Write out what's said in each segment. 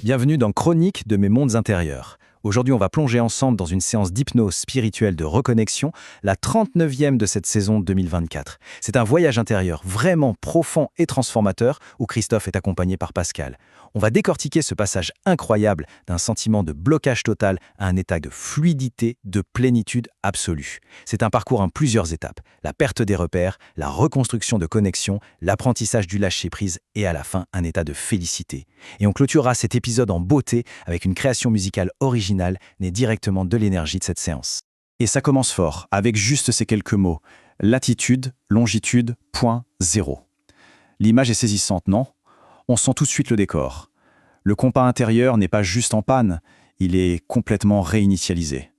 Bienvenue dans Chronique de mes mondes intérieurs. Aujourd'hui, on va plonger ensemble dans une séance d'hypnose spirituelle de reconnexion, la 39e de cette saison 2024. C'est un voyage intérieur vraiment profond et transformateur où Christophe est accompagné par Pascal. On va décortiquer ce passage incroyable d'un sentiment de blocage total à un état de fluidité, de plénitude absolue. C'est un parcours en plusieurs étapes. La perte des repères, la reconstruction de connexion, l'apprentissage du lâcher-prise et à la fin, un état de félicité. Et on clôturera cet épisode en beauté avec une création musicale originale née directement de l'énergie de cette séance. Et ça commence fort, avec juste ces quelques mots. Latitude, longitude, point zéro. L'image est saisissante, non ? On sent tout de suite le décor. Le compas intérieur n'est pas juste en panne, il est complètement réinitialisé.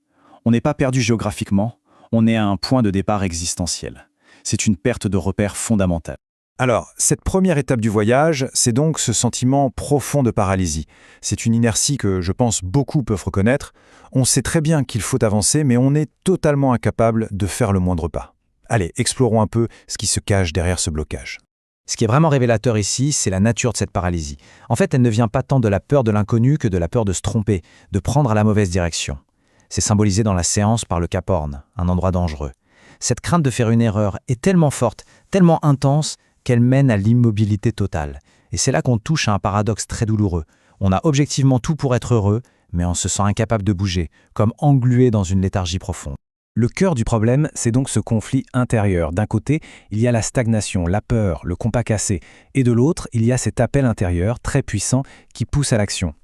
On n'est pas perdu géographiquement, on est à un point de départ existentiel. C'est une perte de repère fondamentale. Alors, cette première étape du voyage, c'est donc ce sentiment profond de paralysie. C'est une inertie que je pense beaucoup peuvent reconnaître. On sait très bien qu'il faut avancer, mais on est totalement incapable de faire le moindre pas. Allez, explorons un peu ce qui se cache derrière ce blocage. Ce qui est vraiment révélateur ici, c'est la nature de cette paralysie. En fait, elle ne vient pas tant de la peur de l'inconnu que de la peur de se tromper, de prendre la mauvaise direction. C'est symbolisé dans la séance par le Cap Horn, un endroit dangereux. Cette crainte de faire une erreur est tellement forte, tellement intense, qu'elle mène à l'immobilité totale. Et c'est là qu'on touche à un paradoxe très douloureux. On a objectivement tout pour être heureux, mais on se sent incapable de bouger, comme englué dans une léthargie profonde. Le cœur du problème, c'est donc ce conflit intérieur. D'un côté, il y a la stagnation, la peur, le compas cassé. Et de l'autre, il y a cet appel intérieur très puissant qui pousse à l'action.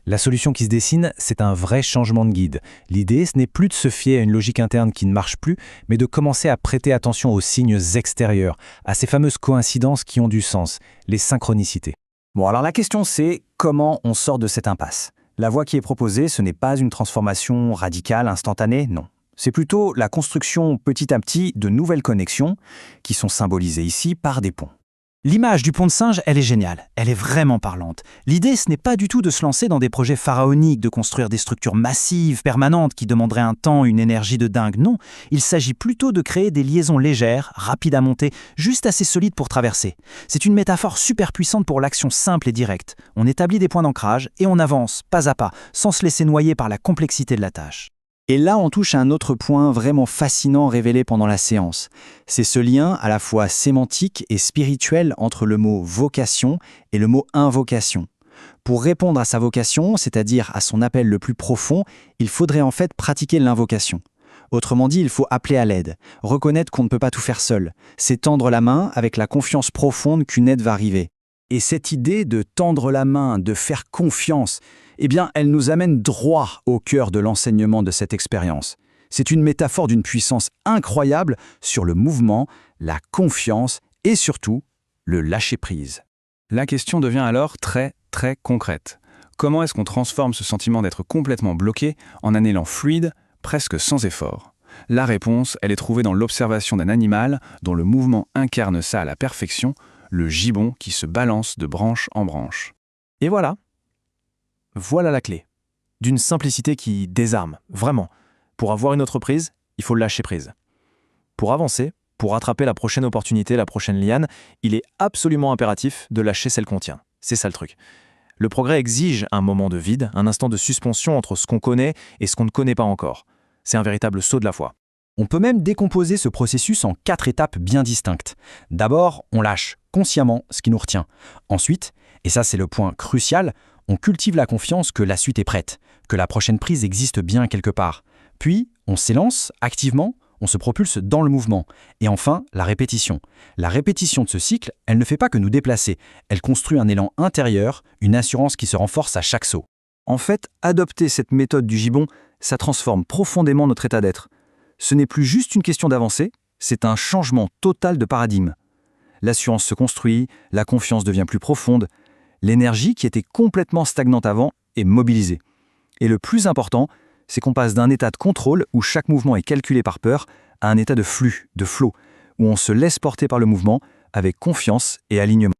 La solution qui se dessine, c'est un vrai changement de guide. L'idée, ce n'est plus de se fier à une logique interne qui ne marche plus, mais de commencer à prêter attention aux signes extérieurs, à ces fameuses coïncidences qui ont du sens, les synchronicités. Bon, alors la question c'est, comment on sort de cette impasse ? La voie qui est proposée, ce n'est pas une transformation radicale, instantanée, non. C'est plutôt la construction petit à petit de nouvelles connexions qui sont symbolisées ici par des ponts. L'image du pont de singe, elle est géniale, elle est vraiment parlante. L'idée, ce n'est pas du tout de se lancer dans des projets pharaoniques, de construire des structures massives, permanentes, qui demanderaient un temps, une énergie de dingue. Non, il s'agit plutôt de créer des liaisons légères, rapides à monter, juste assez solides pour traverser. C'est une métaphore super puissante pour l'action simple et directe. On établit des points d'ancrage et on avance, pas à pas, sans se laisser noyer par la complexité de la tâche. Et là, on touche à un autre point vraiment fascinant révélé pendant la séance. C'est ce lien à la fois sémantique et spirituel entre le mot vocation et le mot invocation. Pour répondre à sa vocation, c'est-à-dire à son appel le plus profond, il faudrait en fait pratiquer l'invocation. Autrement dit, il faut appeler à l'aide, reconnaître qu'on ne peut pas tout faire seul, c'est tendre la main avec la confiance profonde qu'une aide va arriver. Et cette idée de tendre la main, de faire confiance, eh bien, elle nous amène droit au cœur de l'enseignement de cette expérience. C'est une métaphore d'une puissance incroyable sur le mouvement, la confiance et surtout le lâcher-prise. La question devient alors très concrète. Comment est-ce qu'on transforme ce sentiment d'être complètement bloqué en un élan fluide, presque sans effort ? La réponse, elle est trouvée dans l'observation d'un animal dont le mouvement incarne ça à la perfection, le gibbon qui se balance de branche en branche. Et voilà la clé. D'une simplicité qui désarme, vraiment. Pour avoir une autre prise, il faut lâcher prise. Pour avancer, pour attraper la prochaine opportunité, la prochaine liane, il est absolument impératif de lâcher celle qu'on tient. C'est ça le truc. Le progrès exige un moment de vide, un instant de suspension entre ce qu'on connaît et ce qu'on ne connaît pas encore. C'est un véritable saut de la foi. On peut même décomposer ce processus en 4 étapes bien distinctes. D'abord, on lâche consciemment ce qui nous retient. Ensuite, et ça c'est le point crucial, on cultive la confiance que la suite est prête, que la prochaine prise existe bien quelque part. Puis, on s'élance activement, on se propulse dans le mouvement. Et enfin, la répétition. La répétition de ce cycle, elle ne fait pas que nous déplacer, elle construit un élan intérieur, une assurance qui se renforce à chaque saut. En fait, adopter cette méthode du gibbon, ça transforme profondément notre état d'être. Ce n'est plus juste une question d'avancer, c'est un changement total de paradigme. L'assurance se construit, la confiance devient plus profonde, l'énergie qui était complètement stagnante avant est mobilisée. Et le plus important, c'est qu'on passe d'un état de contrôle où chaque mouvement est calculé par peur à un état de flux, de flow, où on se laisse porter par le mouvement avec confiance et alignement.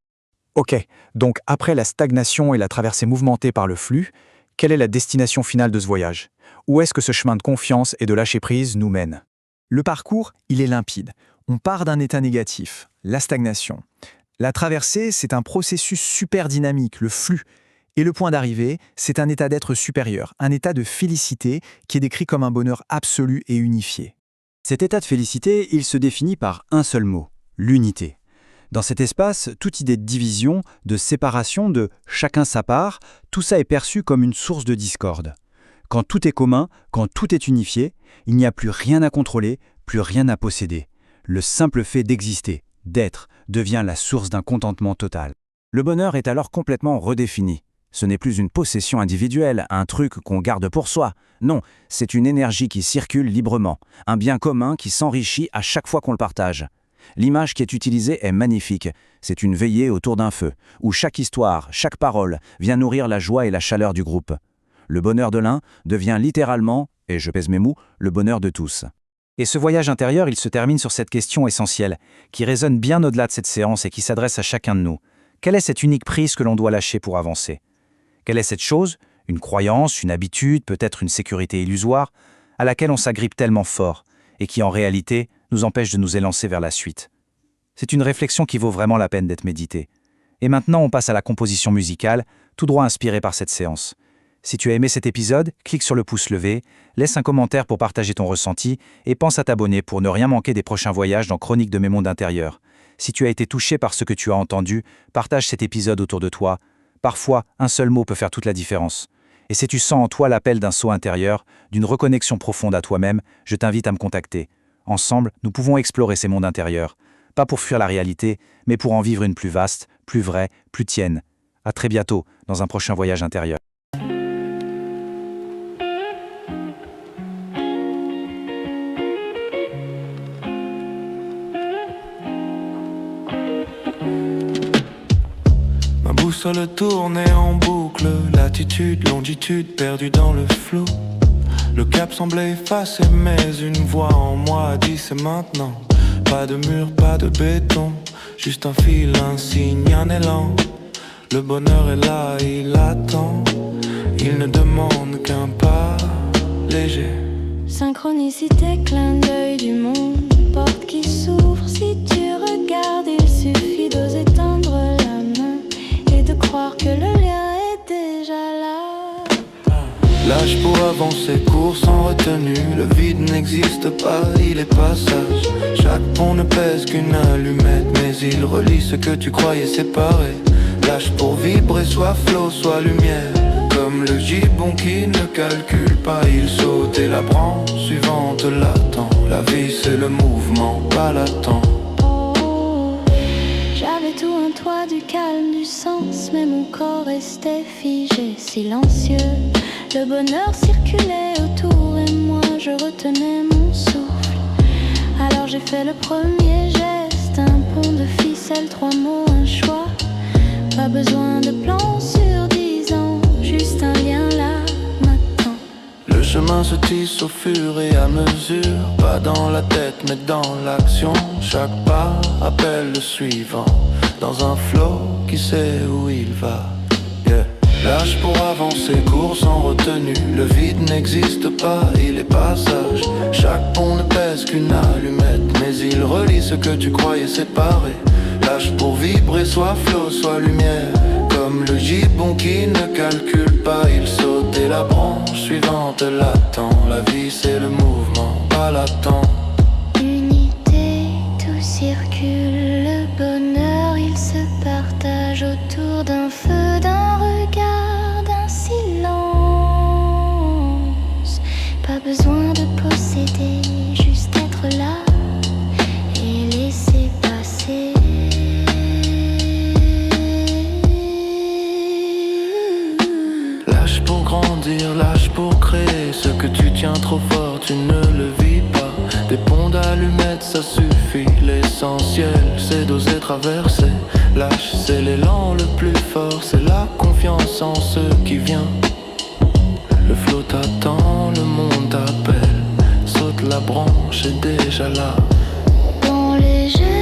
Ok, donc après la stagnation et la traversée mouvementée par le flux, quelle est la destination finale de ce voyage ? Où est-ce que ce chemin de confiance et de lâcher-prise nous mène ? Le parcours, il est limpide. On part d'un état négatif, la stagnation. La traversée, c'est un processus super dynamique, le flux. Et le point d'arrivée, c'est un état d'être supérieur, un état de félicité qui est décrit comme un bonheur absolu et unifié. Cet état de félicité, il se définit par un seul mot, l'unité. Dans cet espace, toute idée de division, de séparation, de chacun sa part, tout ça est perçu comme une source de discorde. Quand tout est commun, quand tout est unifié, il n'y a plus rien à contrôler, plus rien à posséder. Le simple fait d'exister, d'être, devient la source d'un contentement total. Le bonheur est alors complètement redéfini. Ce n'est plus une possession individuelle, un truc qu'on garde pour soi. Non, c'est une énergie qui circule librement, un bien commun qui s'enrichit à chaque fois qu'on le partage. L'image qui est utilisée est magnifique. C'est une veillée autour d'un feu, où chaque histoire, chaque parole vient nourrir la joie et la chaleur du groupe. Le bonheur de l'un devient littéralement, et je pèse mes mots, le bonheur de tous. Et ce voyage intérieur, il se termine sur cette question essentielle, qui résonne bien au-delà de cette séance et qui s'adresse à chacun de nous. Quelle est cette unique prise que l'on doit lâcher pour avancer ? Quelle est cette chose, une croyance, une habitude, peut-être une sécurité illusoire, à laquelle on s'agrippe tellement fort, et qui en réalité nous empêche de nous élancer vers la suite ? C'est une réflexion qui vaut vraiment la peine d'être méditée. Et maintenant, on passe à la composition musicale, tout droit inspirée par cette séance. Si tu as aimé cet épisode, clique sur le pouce levé, laisse un commentaire pour partager ton ressenti et pense à t'abonner pour ne rien manquer des prochains voyages dans Chroniques de mes mondes intérieurs. Si tu as été touché par ce que tu as entendu, partage cet épisode autour de toi. Parfois, un seul mot peut faire toute la différence. Et si tu sens en toi l'appel d'un saut intérieur, d'une reconnexion profonde à toi-même, je t'invite à me contacter. Ensemble, nous pouvons explorer ces mondes intérieurs. Pas pour fuir la réalité, mais pour en vivre une plus vaste, plus vraie, plus tienne. À très bientôt, dans un prochain voyage intérieur. Ma boussole tournait en boucle, latitude, longitude, perdue dans le flou. Le cap semblait effacé, mais une voix en moi dit c'est maintenant. Pas de mur, pas de béton, juste un fil, un signe, un élan. Le bonheur est là, il attend. Il ne demande qu'un pas léger. Synchronicité, clin d'œil du monde, porte qui s'ouvre. Si tu regardes, il suffit d'oser tendre la main et de croire que le lien est déjà là. Lâche pour avancer, cours sans retenue. Le vide n'existe pas, il est passage. Chaque pont ne pèse qu'une allumette, mais il relie ce que tu croyais séparé. Lâche pour vibrer, soit flot, soit lumière. Comme le gibbon qui ne calcule pas, il saute et la branche suivante l'attend. La vie c'est le mouvement, pas l'attente. J'avais tout un toit, du calme, du sens, mais mon corps restait figé, silencieux. Le bonheur circulait autour et moi je retenais mon souffle. Alors j'ai fait le premier geste, un pont de ficelle, 3 mots, un choix. Pas besoin de plan sur 10 ans, juste un lien là, maintenant. Le chemin se tisse au fur et à mesure, pas dans la tête mais dans l'action. Chaque pas appelle le suivant, dans un flot qui sait où il va. Yeah. Lâche pour avancer, cours sans retenue. Le vide n'existe pas, il est passage. Chaque pont ne pèse qu'une allumette, mais il relie ce que tu croyais séparé. Lâche pour vibrer, soit flot, soit lumière. Comme le gibbon qui ne calcule pas, il saute et la branche suivante l'attend. La vie c'est le mouvement, pas l'attente. Unité, tout circule, le bonheur il se partage autour d'un feu, d'un regard, d'un silence. Pas besoin de posséder, juste être là et laisser passer. Lâche pour grandir, lâche pour créer. Ce que tu tiens trop fort, tu ne le vis pas. Des ponts d'allumettes, ça suffit. L'essentiel, c'est d'oser traverser. Lâche, c'est l'élan le plus fort. C'est la confiance en ce qui vient. Le flot t'attend, le monde t'appelle. Saute la branche, est déjà là. Dans les jeux